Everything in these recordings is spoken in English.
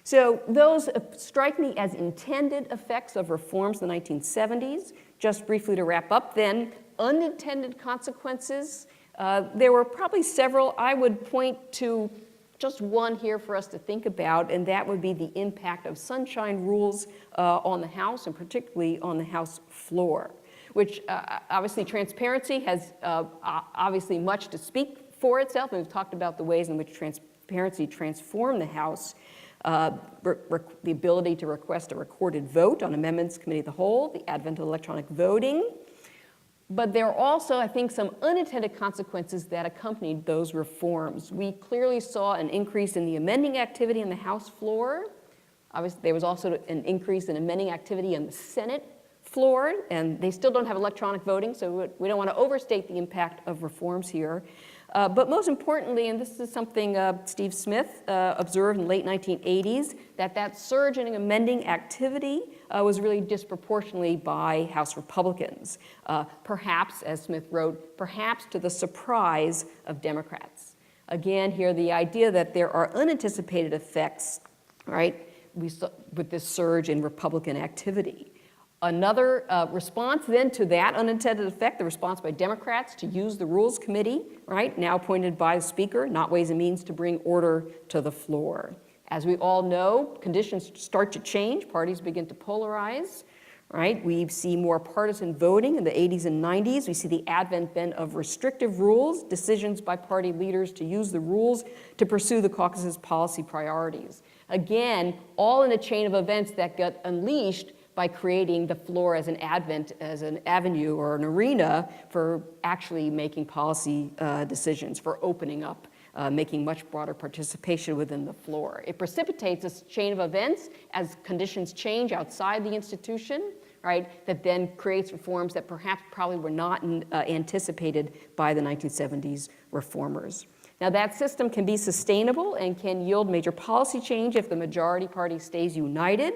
So those strike me as intended effects of reforms in the 1970s. Just briefly to wrap up then, unintended consequences. There were probably several. I would point to just one here for us to think about, and that would be the impact of sunshine rules on the House, and particularly on the House floor, which obviously transparency has obviously much to speak for itself, and we've talked about the ways in which transparency transformed the House. The ability to request a recorded vote on amendments committee of the whole, the advent of electronic voting. But there are also, I think, some unintended consequences that accompanied those reforms. We clearly saw an increase in the amending activity on the House floor. Obviously, there was also an increase in amending activity on the Senate floor, and they still don't have electronic voting, so we don't want to overstate the impact of reforms here. But most importantly, and this is something Steve Smith observed in the late 1980s, that surge in amending activity was really disproportionately by House Republicans. Perhaps, as Smith wrote, perhaps to the surprise of Democrats. Again, here the idea that there are unanticipated effects, right, we saw with this surge in Republican activity. Another response then to that unintended effect, the response by Democrats to use the Rules Committee, right, now appointed by the Speaker, not Ways and Means, to bring order to the floor. As we all know, conditions start to change, parties begin to polarize, right? We see more partisan voting in the 80s and 90s. We see the advent then of restrictive rules, decisions by party leaders to use the rules to pursue the caucus's policy priorities. Again, all in a chain of events that got unleashed by creating the floor as an avenue or an arena for actually making policy decisions, for opening up, making much broader participation within the floor. It precipitates a chain of events as conditions change outside the institution, right, that then creates reforms that perhaps probably were not anticipated by the 1970s reformers. Now that system can be sustainable and can yield major policy change if the majority party stays united.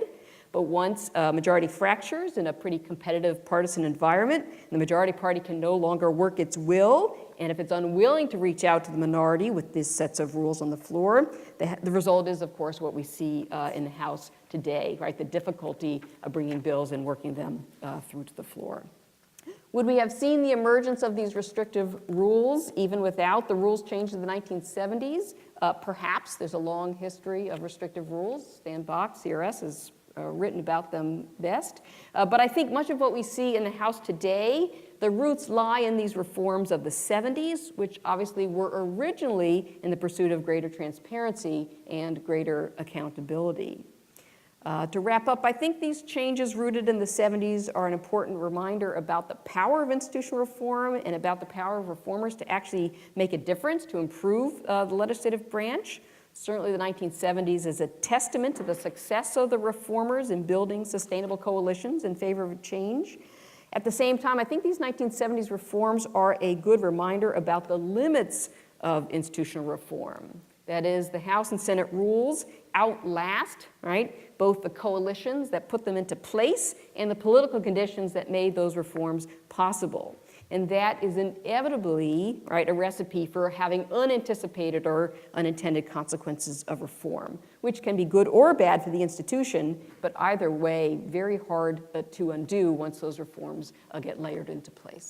But once a majority fractures in a pretty competitive partisan environment, the majority party can no longer work its will, and if it's unwilling to reach out to the minority with these sets of rules on the floor, the result is, of course, what we see in the House today, right? The difficulty of bringing bills and working them through to the floor. Would we have seen the emergence of these restrictive rules even without the rules change in the 1970s? Perhaps. There's a long history of restrictive rules. Stan Bach, CRS, has written about them best. But I think much of what we see in the House today, the roots lie in these reforms of the 70s, which obviously were originally in the pursuit of greater transparency and greater accountability. To wrap up, I think these changes rooted in the 70s are an important reminder about the power of institutional reform and about the power of reformers to actually make a difference, to improve the legislative branch. Certainly the 1970s is a testament to the success of the reformers in building sustainable coalitions in favor of change. At the same time, I think these 1970s reforms are a good reminder about the limits of institutional reform. That is, the House and Senate rules outlast, right, both the coalitions that put them into place and the political conditions that made those reforms possible. And that is inevitably, right, a recipe for having unanticipated or unintended consequences of reform, which can be good or bad for the institution, but either way, very hard to undo once those reforms get layered into place.